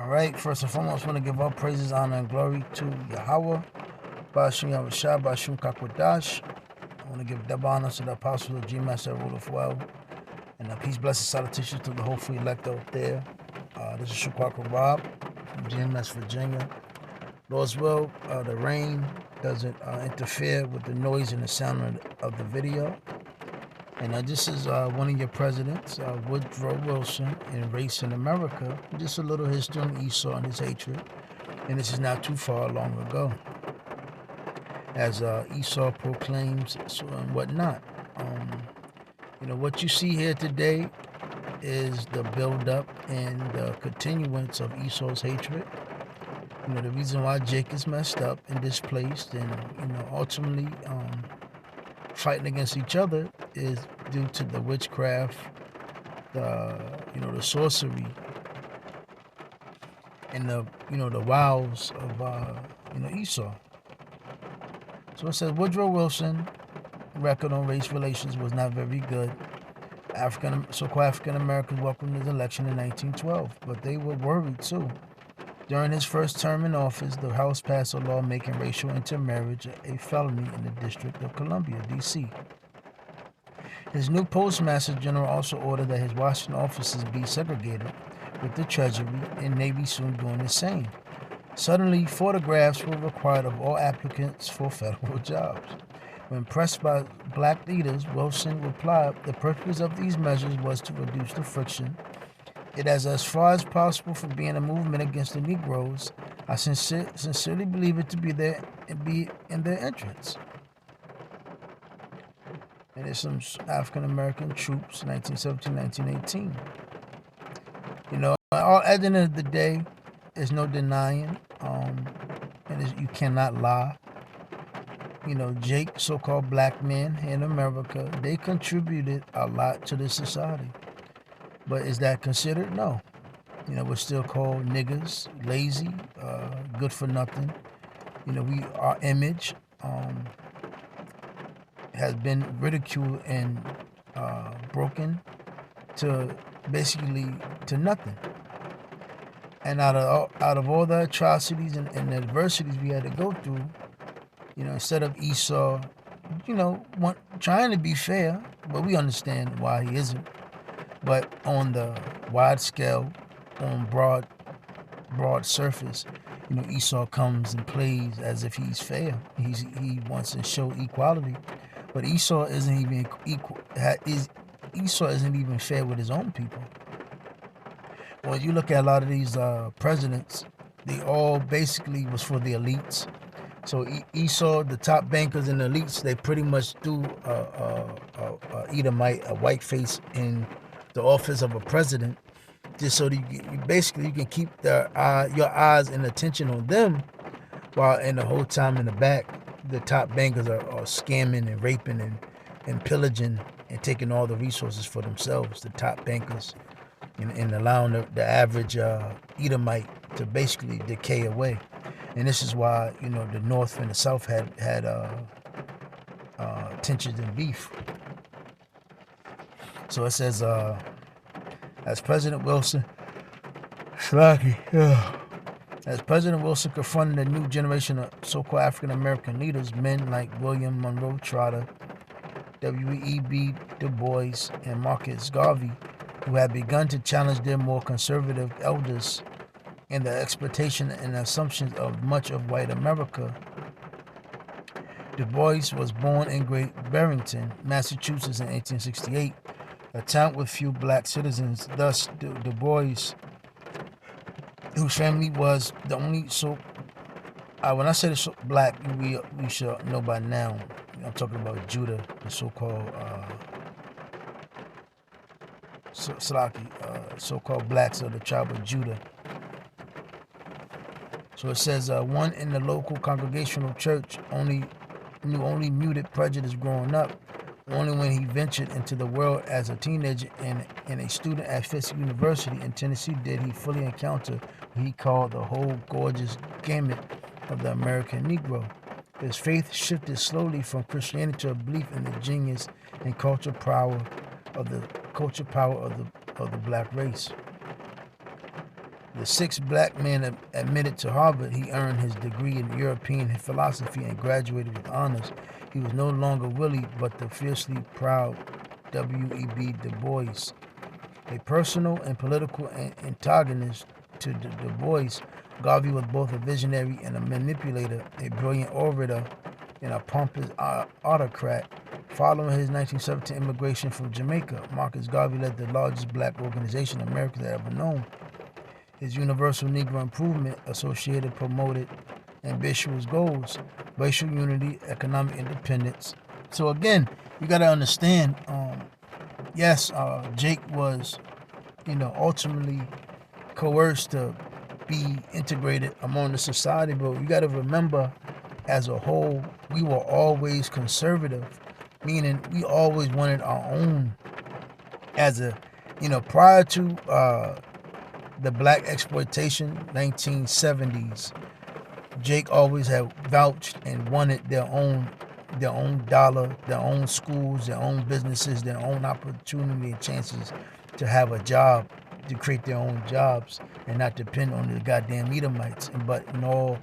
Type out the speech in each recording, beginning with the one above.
All right, first and foremost, I want to give all praises, honor, and glory to Yahweh, Bashim Yahushua, Bashim Kakwadash. I want to give double honor to the apostles of G-Master Rule well, and a peace, blessed salutations to the hopeful elect out there. This is Shukwaka Rob from GMS, Virginia. Lord's will, the rain doesn't interfere with the noise and the sound of the video. And this is one of your presidents, Woodrow Wilson, in Race in America. Just a little history on Esau and his hatred. And this is not too far long ago. As Esau proclaims and whatnot. What you see here today is the build-up and the continuance of Esau's hatred. The reason why Jake is messed up and displaced and, ultimately fighting against each other is due to the witchcraft, the sorcery, and the wiles of, Esau. So it says Woodrow Wilson record on race relations was not very good. So-called African Americans welcomed his election in 1912, but they were worried too. During his first term in office, the House passed a law making racial intermarriage a felony in the District of Columbia, D.C. His new Postmaster General also ordered that his Washington offices be segregated, with the Treasury and Navy soon doing the same. Suddenly, photographs were required of all applicants for federal jobs. When pressed by black leaders, Wilson replied, the purpose of these measures was to reduce the friction. It has as far as possible for being a movement against the Negroes. I sincerely believe it to be in their interest. And there's some African-American troops, 1917, 1918. At the end of the day, there's no denying, and you cannot lie. Jake, so-called black men in America, they contributed a lot to this society. But is that considered? No. We're still called niggers, lazy, good for nothing. Our image has been ridiculed and broken to basically to nothing. And out of all the atrocities and the adversities we had to go through, instead of Esau, trying to be fair, but we understand why he isn't. But on the wide scale, on broad surface, Esau comes and plays as if he's fair. He wants to show equality, but Esau isn't even equal. Esau isn't even fair with his own people. When you look at a lot of these presidents, they all basically was for the elites. So Esau, the top bankers and the elites, they pretty much do Edomite, a whiteface in the office of a president, just so that you can keep your eyes and attention on them, while in the whole time in the back, the top bankers are scamming and raping and pillaging and taking all the resources for themselves, the top bankers, and allowing the average Edomite to basically decay away. And this is why, the North and the South had tensions and beef. So it says, as President Wilson confronted a new generation of so-called African-American leaders, men like William Monroe Trotter, W.E.B. Du Bois, and Marcus Garvey, who had begun to challenge their more conservative elders in the exploitation and assumptions of much of white America. Du Bois was born in Great Barrington, Massachusetts in 1868, a town with few black citizens. Thus, Du Bois, whose family was the only when I say the black, we should know by now, I'm talking about Judah, the so-called so-called blacks of the tribe of Judah. So it says, one in the local congregational church only muted prejudice growing up. Only when he ventured into the world as a teenager and a student at Fisk University in Tennessee did he fully encounter what he called the whole gorgeous gamut of the American Negro. His faith shifted slowly from Christianity to a belief in the genius and cultural power of the black race. The sixth black man admitted to Harvard, he earned his degree in European philosophy and graduated with honors. He was no longer Willie, but the fiercely proud W.E.B. Du Bois. A personal and political antagonist to Du Bois, Garvey was both a visionary and a manipulator, a brilliant orator and a pompous autocrat. Following his 1917 immigration from Jamaica, Marcus Garvey led the largest black organization America had ever known. His Universal Negro Improvement Associated promoted ambitious goals: racial unity, economic independence. So again, you got to understand, yes, Jake was, ultimately coerced to be integrated among the society, but you got to remember, as a whole, we were always conservative, meaning we always wanted our own. Prior to the black exploitation, 1970s, Jake always had vouched and wanted their own dollar, their own schools, their own businesses, their own opportunity and chances to have a job, to create their own jobs and not depend on the goddamn Edomites. But in all,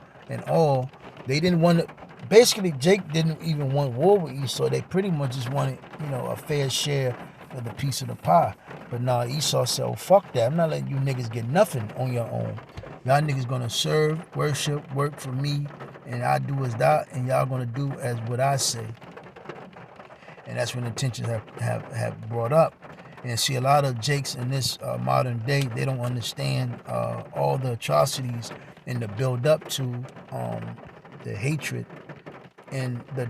they didn't want to. Basically, Jake didn't even want war with Esau. They pretty much just wanted, a fair share of the piece of the pie. But now Esau said, "Oh, fuck that. I'm not letting you niggas get nothing on your own. Y'all niggas gonna serve, worship, work for me, and I do as that, and y'all gonna do as what I say." And that's when the tensions have brought up. And see, a lot of Jakes in this modern day, they don't understand all the atrocities and the build up to the hatred and the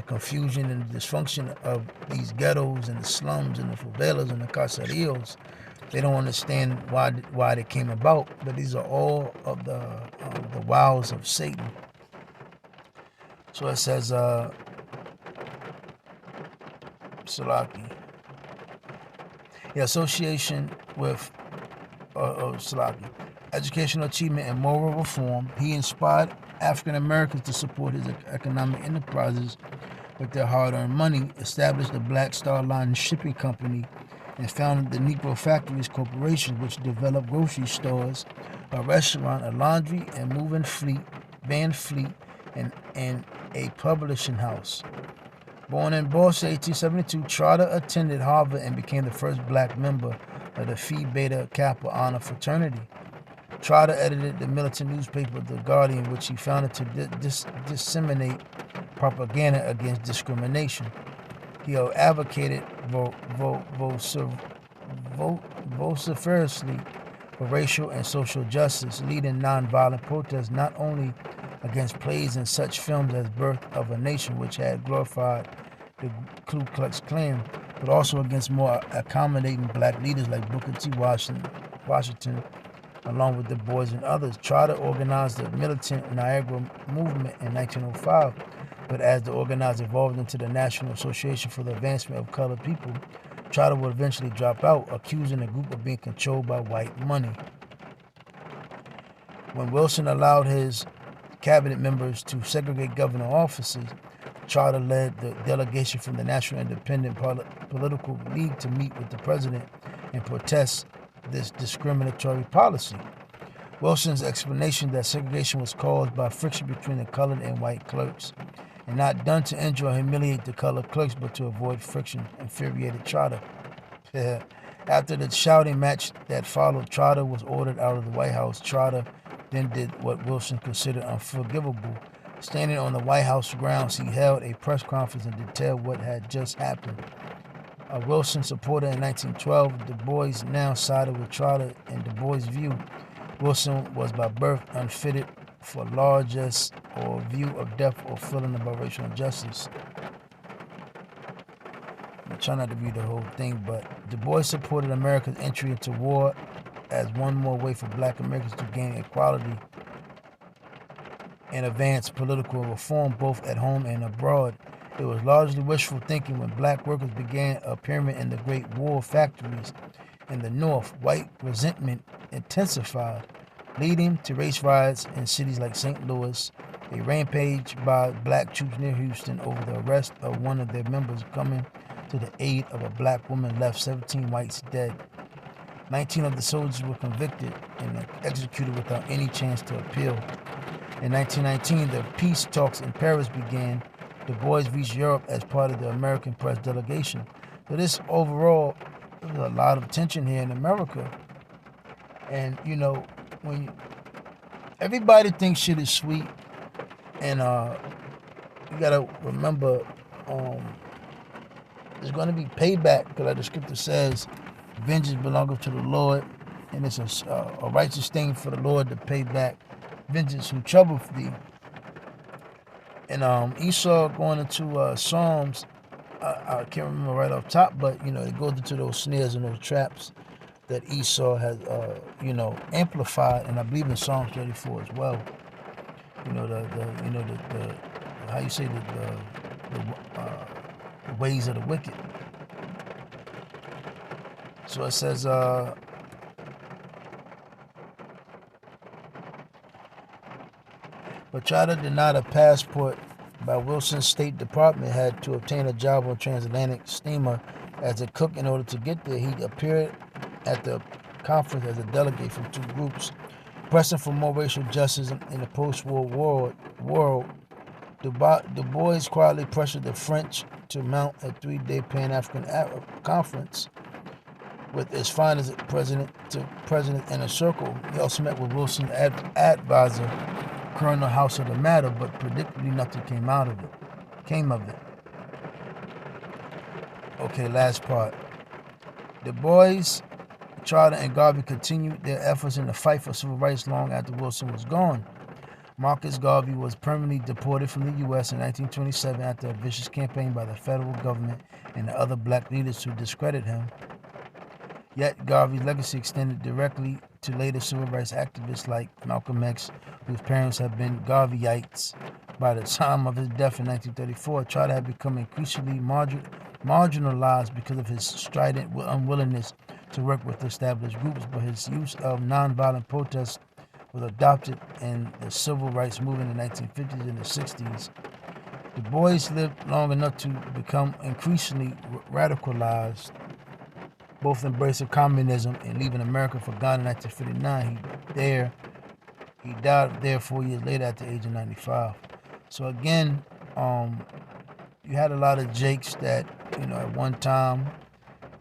confusion and the dysfunction of these ghettos and the slums and the favelas and the caseríos. They don't understand why they came about, but these are all of the wiles of Satan. So it says, Salaki. The association with Salaki. Educational achievement and moral reform. He inspired African Americans to support his economic enterprises with their hard-earned money, established the Black Star Line Shipping Company, and founded the Negro Factories Corporation, which developed grocery stores, a restaurant, a laundry and moving van fleet, and a publishing house. Born in Boston, 1872, Trotter attended Harvard and became the first black member of the Phi Beta Kappa Honor Fraternity. Trotter edited the militant newspaper The Guardian, which he founded to disseminate propaganda against discrimination. He advocated vociferously for racial and social justice, leading nonviolent protests not only against plays and such films as Birth of a Nation, which had glorified the Ku Klux Klan, but also against more accommodating black leaders like Booker T. Washington, along with Du Bois and others. Trotter organized the militant Niagara movement in 1905, but as the organizer evolved into the National Association for the Advancement of Colored People, Trotter would eventually drop out, accusing the group of being controlled by white money. When Wilson allowed his cabinet members to segregate governor offices, Trotter led the delegation from the National Independent Political League to meet with the president and protest this discriminatory policy. Wilson's explanation that segregation was caused by friction between the colored and white clerks and not done to injure or humiliate the colored clerks but to avoid friction infuriated Trotter. After the shouting match that followed, Trotter was ordered out of the White House. Trotter then did what Wilson considered unforgivable. Standing on the White House grounds, he held a press conference and detailed what had just happened. A Wilson supporter in 1912, Du Bois now sided with Trotter. In Du Bois' view, Wilson was by birth unfitted for largesse or view of depth or feeling about racial injustice. I'm trying not to read the whole thing, but Du Bois supported America's entry into war as one more way for black Americans to gain equality and advance political reform both at home and abroad. It was largely wishful thinking when black workers began appearing in the Great War factories in the North. White resentment intensified, leading to race riots in cities like St. Louis, a rampage by black troops near Houston over the arrest of one of their members coming to the aid of a black woman left 17 whites dead. 19 of the soldiers were convicted and executed without any chance to appeal. In 1919, the peace talks in Paris began. Du Bois reached Europe as part of the American press delegation. So this overall, there's a lot of tension here in America. And, when everybody thinks shit is sweet, and you gotta remember, there's going to be payback, because like the scripture says, vengeance belongeth to the Lord, and it's a righteous thing for the Lord to pay back vengeance who troubleth thee. And Esau going into Psalms, I can't remember right off top, but it goes into those snares and those traps that Esau has amplified, and I believe in Psalms 34 as well. The how you say the ways of the wicked. So it says but try to deny a passport by Wilson's State Department had to obtain a job on transatlantic steamer as a cook. In order to get there, he appeared at the conference as a delegate from two groups pressing for more racial justice in the post-war world. Du Bois quietly pressured the French to mount a 3-day Pan-African conference with its finest president in a circle. He also met with Wilson's advisor, Colonel House of the matter, but predictably nothing came of it. Okay, last part. Du Bois, Charter, and Garvey continued their efforts in the fight for civil rights long after Wilson was gone. Marcus Garvey was permanently deported from the U.S. in 1927 after a vicious campaign by the federal government and the other black leaders who discredited him. Yet Garvey's legacy extended directly to later civil rights activists like Malcolm X, whose parents had been Garveyites. By the time of his death in 1934, Charter had become increasingly marginalized because of his strident unwillingness to work with established groups, but his use of nonviolent protest was adopted in the civil rights movement in the 1950s and the 60s. Du Bois lived long enough to become increasingly radicalized, both embracing communism and leaving America for Ghana in 1959. He died there 4 years later at the age of 95. So again, you had a lot of Jakes that, at one time,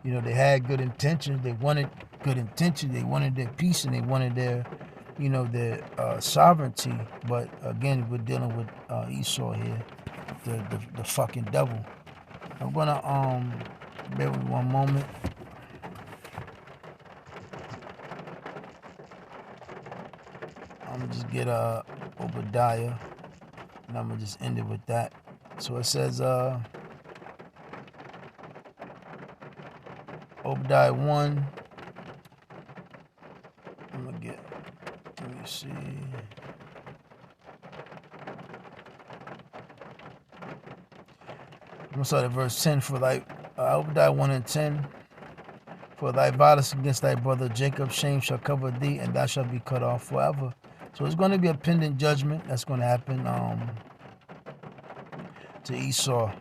they had good intentions. They wanted good intentions. They wanted their peace and they wanted their sovereignty. But again, we're dealing with Esau here, the fucking devil. I'm gonna bear with me one moment. I'm gonna just get Obadiah, and I'm gonna just end it with that. So it says Obadiah 1. Let me see. I'm gonna start at verse 10. For thy Obadiah 1 and 10. For thy violence against thy brother Jacob, shame shall cover thee, and thou shalt be cut off forever. So it's going to be a pending judgment that's going to happen to Esau.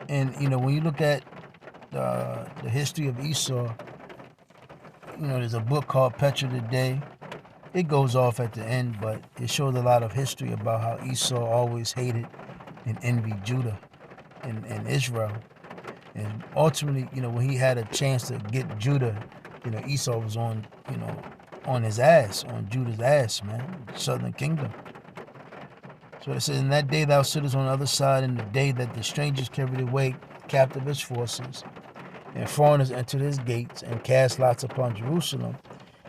And when you look at the history of Esau, there's a book called Petra the Day. It goes off at the end, but it shows a lot of history about how Esau always hated and envied Judah and Israel. And ultimately, when he had a chance to get Judah, Esau was on his ass, on Judah's ass, man, southern kingdom. So it says, in that day thou sittest on the other side, in the day that the strangers carried away captive his forces, and foreigners entered his gates, and cast lots upon Jerusalem,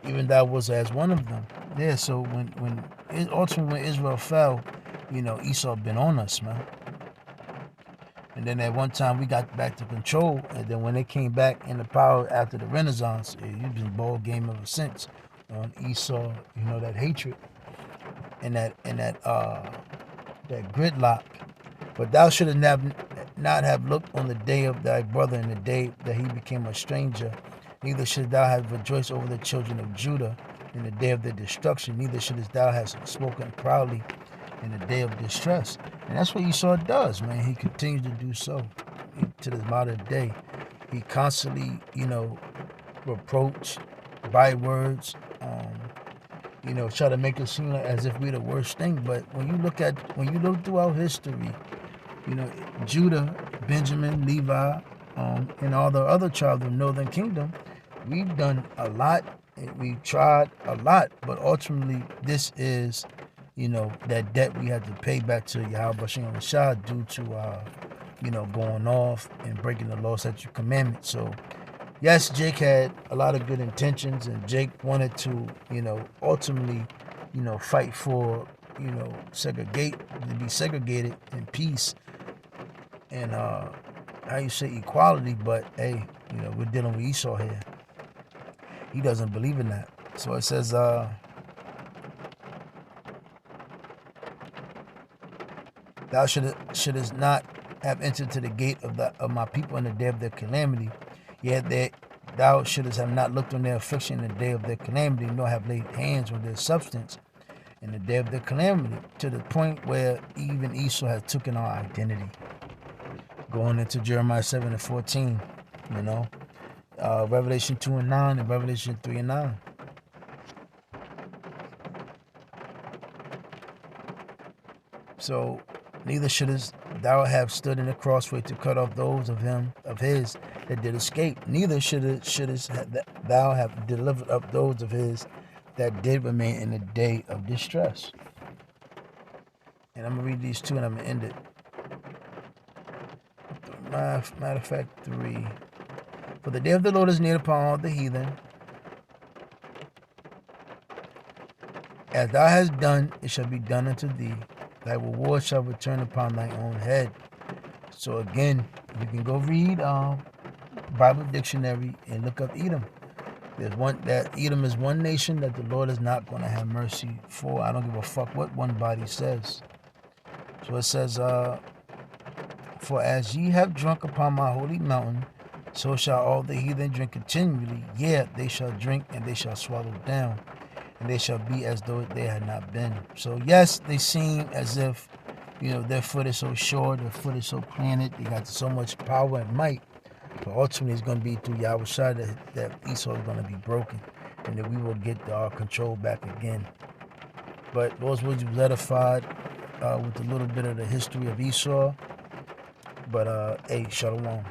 even thou was as one of them. Yeah, so when Israel fell, Esau been on us, man. And then at one time we got back to control, and then when they came back into power after the Renaissance, it's been a ball game ever since. On Esau, that hatred and that gridlock. But thou shouldst not have looked on the day of thy brother, in the day that he became a stranger. Neither should thou have rejoiced over the children of Judah in the day of their destruction. Neither shouldst thou have spoken proudly in the day of distress. And that's what Esau does, man. He continues to do so to this modern day. He constantly, reproach by words, try to make it seem like as if we're the worst thing. But when you look throughout history, Judah, Benjamin, Levi, and all the other tribes of the Northern Kingdom, we've done a lot. We've tried a lot, but ultimately, this is, that debt we had to pay back to Yahweh Bashim Rashad due to, going off and breaking the law, statute, commandments. So, yes, Jake had a lot of good intentions, and Jake wanted to, ultimately, fight for, to be segregated in peace and, equality. But, hey, we're dealing with Esau here. He doesn't believe in that. So it says, thou shouldest not have entered to the gate of my people in the day of their calamity, yet thou shouldest have not looked on their affliction in the day of their calamity, nor have laid hands on their substance in the day of their calamity, to the point where even Esau has taken our identity. Going into Jeremiah 7:14, Revelation 2:9 and Revelation 3:9. So neither shouldest thou have stood in the crossway to cut off those of his that did escape. Neither shouldest thou have delivered up those of his that did remain in the day of distress. And I'm going to read these two and I'm going to end it. Matter of fact, 3. For the day of the Lord is near upon all the heathen. As thou hast done, it shall be done unto thee. Thy reward shall return upon thy own head. So again, you can go read Bible Dictionary and look up Edom. Edom is one nation that the Lord is not going to have mercy for. I don't give a fuck what one body says. So it says, for as ye have drunk upon my holy mountain, so shall all the heathen drink continually. Yeah, they shall drink and they shall swallow down, and they shall be as though they had not been. So yes, they seem as if, their foot is so sure, their foot is so planted, they got so much power and might. But ultimately, it's going to be through Yahweh Shai that Esau is going to be broken, and that we will get our control back again. But those words was edified with a little bit of the history of Esau. But, hey, Shalom.